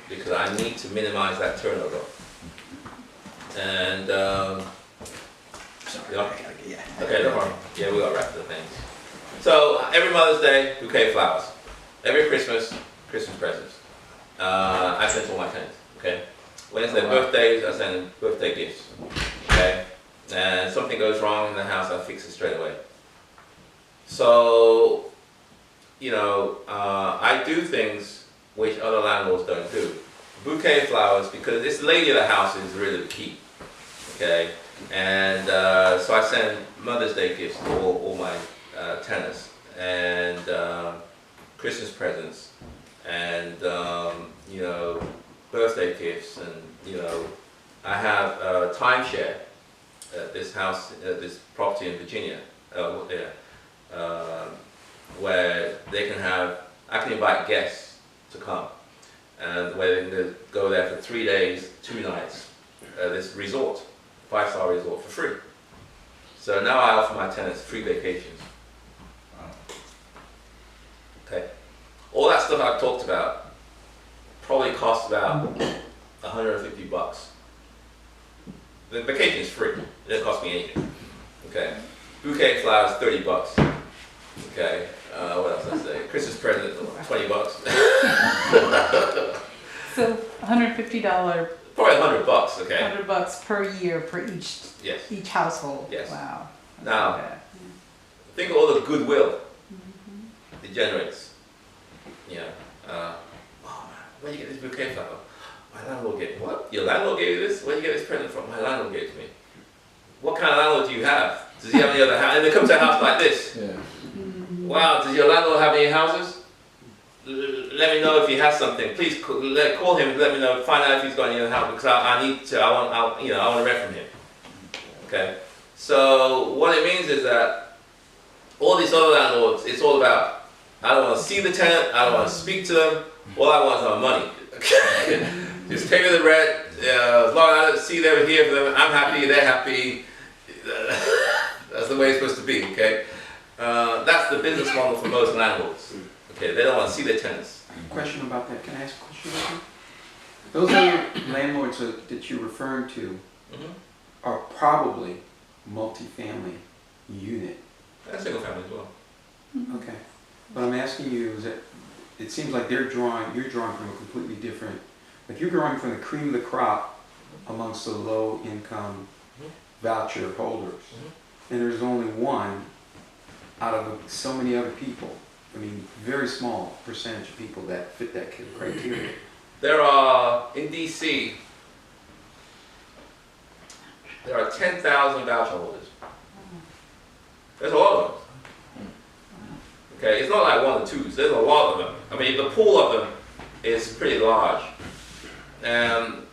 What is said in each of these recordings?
because I need to minimize that turnover. And Sorry, yeah. yeah. Okay, no problem. Yeah, we got wrapped the things. So every Mother's Day, bouquet of flowers. Every Christmas, Christmas presents. I send to all my tenants. Okay. When it's their birthdays, I send them birthday gifts. Okay. And something goes wrong in the house, I fix it straight away. So, you know, I do things which other landlords don't do. Bouquet of flowers, because this lady of the house is really the key. Okay. And so I send Mother's Day gifts to all my tenants, and Christmas presents, and you know, birthday gifts, and you know, I have a timeshare at this house, this property in Virginia, where they can have, I can invite guests to come, and where they can go there for 3 days, 2 nights, this resort. 5-star resort for free. So now I offer my tenants free vacations. Okay. All that stuff I've talked about probably costs about $150. The vacation is free. It doesn't cost me anything. Okay. Bouquet of flowers, $30. Okay. What else did I say? Christmas present, $20. So $150, Probably $100. Okay. $100 per year for each Yes. household. Yes. Wow. That's Now, not bad. think of all the goodwill it generates. You know, oh man, where did you get this bouquet from? My landlord gave me. What? Your landlord gave you this? Where did you get this present from? My landlord gave it to me. What kind of landlord do you have? Does he have any other house? And they come to a house like this. Yeah. Wow, does your landlord have any houses? Let me know if he has something. Please call him. Let me know. Find out if he's got any other house, because I need to. I want to rent from him. Okay. So what it means is that all these other landlords, it's all about, I don't want to see the tenant. I don't want to speak to them. All I want is my money. Okay. Just pay me the rent. As long as I don't see them here for them, I'm happy. They're happy. That's the way it's supposed to be. Okay. That's the business model for most landlords. Okay, they don't want to see their tenants. Question about that. Can I ask a question about that? Those other landlords that you're referring to are probably multifamily unit. And single family as well. Okay. What I'm asking you is that it seems like you're drawing from a completely different, like you're drawing from the cream of the crop amongst the low income voucher holders. And there's only one out of so many other people. I mean, very small percentage of people that fit that criteria. There are, in DC, there are 10,000 voucher holders. There's a lot of them. Okay, it's not like 1 or 2, there's a lot of them. I mean, the pool of them is pretty large. And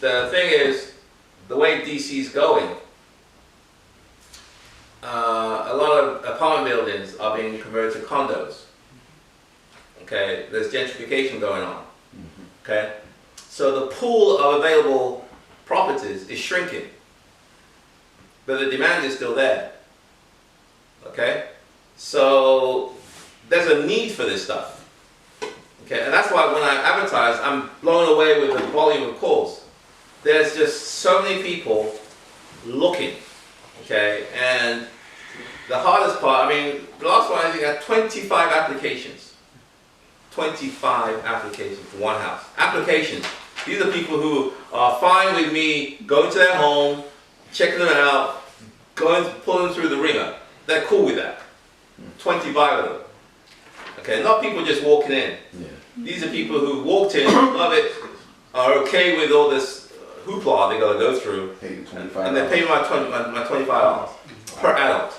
the thing is, the way DC's going, a lot of apartment buildings are being converted to condos. Okay, there's gentrification going on. Okay, so the pool of available properties is shrinking, but the demand is still there. Okay, so there's a need for this stuff. Okay, and that's why when I advertise, I'm blown away with the volume of calls. There's just so many people looking. Okay, and the hardest part, I mean, the last one I think I had 25 applications. 25 applications for one house. Applications. These are people who are fine with me going to their home, checking them out, pulling them through the ringer. They're cool with that. 25 of them. Okay, not people just walking in. Yeah. These are people who walked in, love it, are okay with all this hoopla they got to go through, and they pay my $25 per adult.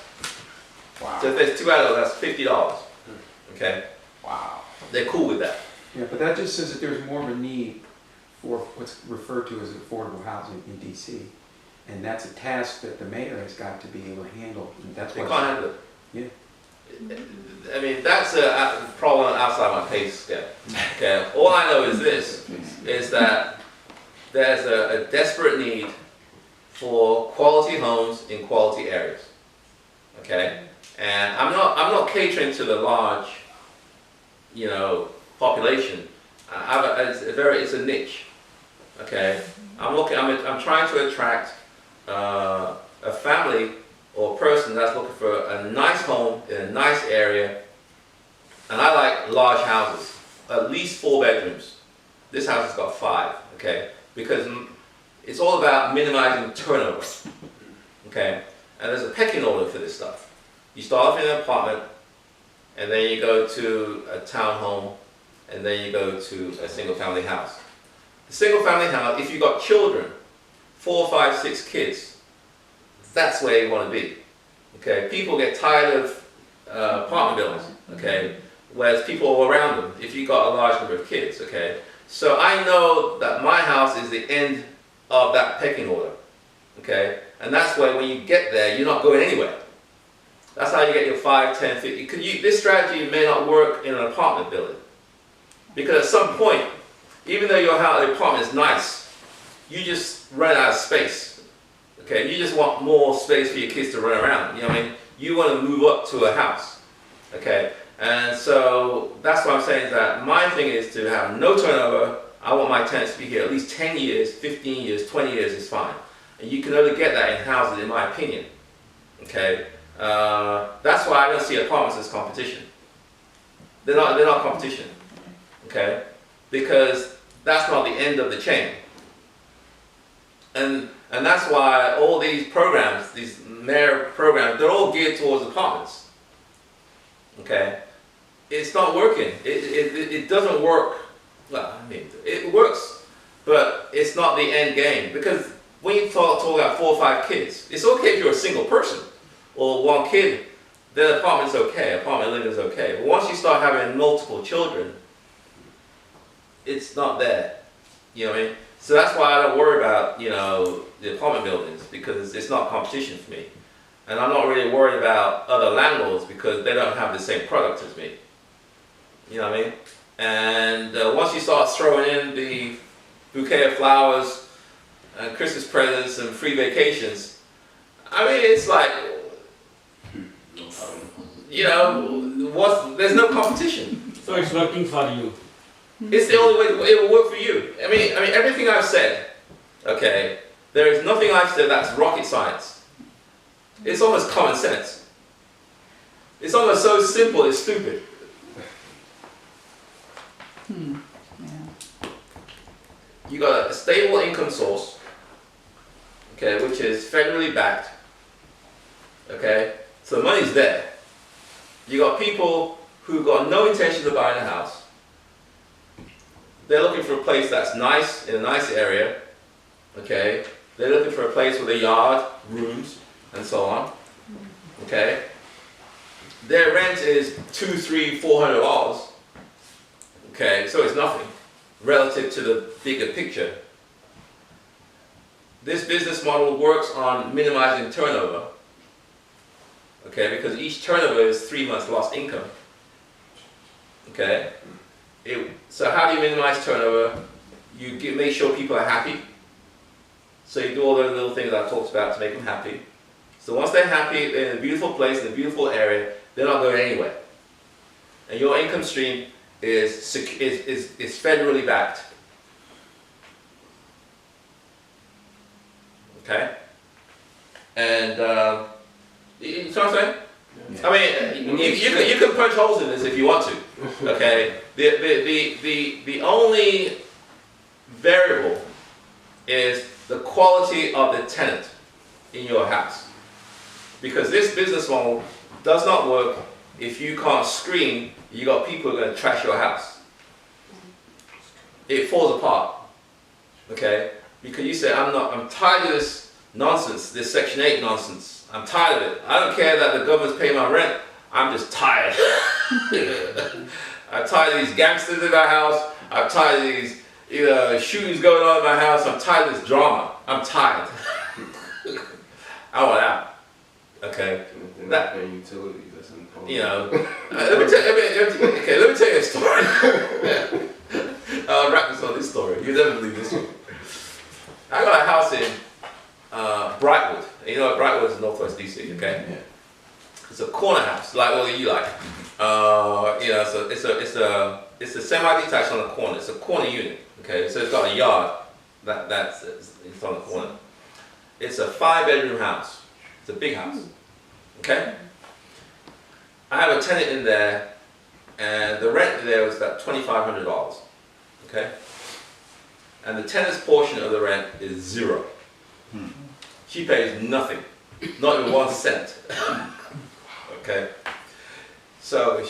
Wow. So if there's 2 adults, that's $50. Okay. Wow. They're cool with that. Yeah, but that just says that there's more of a need for what's referred to as affordable housing in DC. And that's a task that the mayor has got to be able to handle. And that's They why can't handle it. Yeah. I mean, that's a problem outside my pay scale. Okay. All I know is this, is that there's a desperate need for quality homes in quality areas. Okay. And I'm not catering to the large, population. it's a niche. Okay, I'm trying to attract a family or person that's looking for a nice home in a nice area, and I like large houses, at least 4 bedrooms. This house has got 5. Okay, because it's all about minimizing turnover. Okay, and there's a pecking order for this stuff. You start off in an apartment, and then you go to a townhome, and then you go to a single-family house. The single-family house, if you've got children, 4, 5, 6 kids, that's where you want to be. Okay, people get tired of apartment buildings. Okay, whereas people all around them, if you've got a large number of kids. Okay, so I know that my house is the end of that pecking order. Okay, and that's why when you get there, you're not going anywhere. That's how you get your 5, 10, 50. This strategy may not work in an apartment building. Because at some point, even though your house, the apartment is nice, you just run out of space. Okay, you just want more space for your kids to run around. You know what I mean? You want to move up to a house. Okay, and so that's what I'm saying is that my thing is to have no turnover. I want my tenants to be here at least 10 years, 15 years, 20 years is fine. And you can only get that in houses, in my opinion. Okay, that's why I don't see apartments as competition. They're not competition. Okay, because that's not the end of the chain. And that's why all these programs, these mayor programs, they're all geared towards apartments. Okay, it's not working. It doesn't work. Well, I mean, it works, but it's not the end game. Because when you talk about 4 or 5 kids, it's okay if you're a single person or 1 kid. Then apartment's okay. Apartment living is okay. But once you start having multiple children, it's not there. You know what I mean? So that's why I don't worry about, you know, the apartment buildings, because it's not competition for me. And I'm not really worried about other landlords because they don't have the same product as me. You know what I mean? And once you start throwing in the bouquet of flowers and Christmas presents and free vacations, I mean, it's like, you know, there's no competition. So it's working for you. It's the only way it will work for you. I mean, everything I've said, okay, there is nothing I've said that's rocket science. It's almost common sense. It's almost so simple, it's stupid. Yeah. You got a stable income source, okay, which is federally backed, okay, so the money's there. You got people who've got no intention of buying a house. They're looking for a place that's nice, in a nice area, okay? They're looking for a place with a yard, rooms, and so on, okay? Their rent is $200, $300, $400, okay? So it's nothing relative to the bigger picture. This business model works on minimizing turnover, okay? Because each turnover is 3 months lost income, okay? So how do you minimize turnover? You make sure people are happy. So you do all those little things I've talked about to make them happy. So once they're happy, they're in a beautiful place, in a beautiful area, they're not going anywhere. And your income stream is federally backed. Okay? And you know what I'm saying? I mean, you can punch holes in this if you want to. Okay, the only variable is the quality of the tenant in your house, because this business model does not work if you can't screen. You got people who are going to trash your house. It falls apart. Okay, because you say I'm tired of this nonsense, this Section 8 nonsense. I'm tired of it. I don't care that the government's paying my rent. I'm just tired. I'm tired of these gangsters in my house. I'm tired of these shootings going on in my house. I'm tired of this drama. I'm tired. I want out. Okay. They're not paying utilities. That's important. You know. Let me tell you a story. I'll wrap this on this story. You'll never believe this one. I got a house in Brightwood. You know, Brightwood is northwest DC. Okay. Yeah. It's a corner house, like what you like. You know, it's it's a semi-detached on the corner. It's a corner unit. Okay, so it's got a yard it's on the corner. It's a 5-bedroom house. It's a big house. Okay. I have a tenant in there, and the rent there was about $2,500. Okay. And the tenant's portion of the rent is zero. She pays nothing, not even 1 cent. Okay. So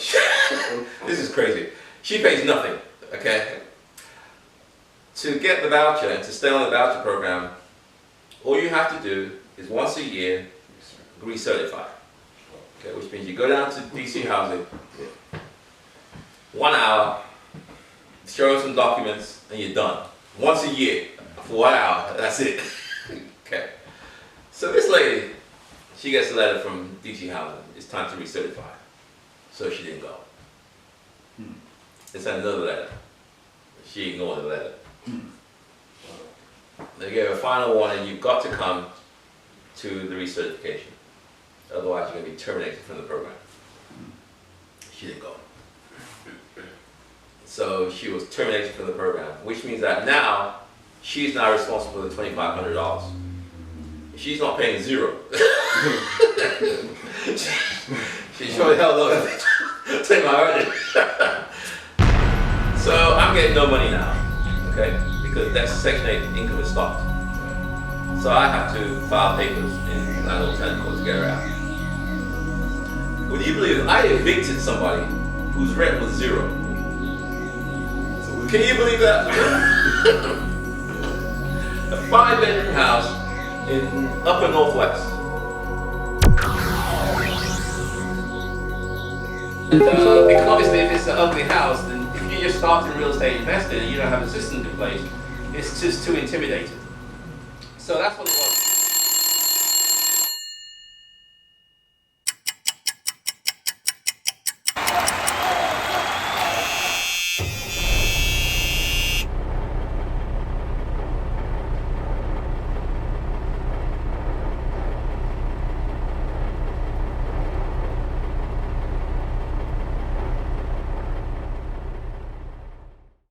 this is crazy. She pays nothing. Okay. To get the voucher and to stay on the voucher program, all you have to do is once a year recertify. Okay, which means you go down to DC Housing, 1 hour, show them some documents, and you're done. Once a year, for 1 hour, that's it. Okay. So this lady, she gets a letter from DC Housing. It's time to recertify. So she didn't go. They sent another letter. She ignored the letter. They gave a final warning, you've got to come to the recertification. Otherwise you're going to be terminated from the program. She didn't go. So she was terminated from the program, which means that now she's now responsible for the $2,500. She's not paying zero. She sure hell no. Take my earnings. So I'm getting no money now, okay? Because that Section 8 income is stopped. So I have to file papers in landlord tenant court to get her out. Would you believe it? I evicted somebody whose rent was zero. Can you believe that? A 5-bedroom house in upper northwest. And, because obviously if it's an ugly house, then if you're just starting real estate investing and you don't have a system in place, it's just too intimidating. So that's what it was.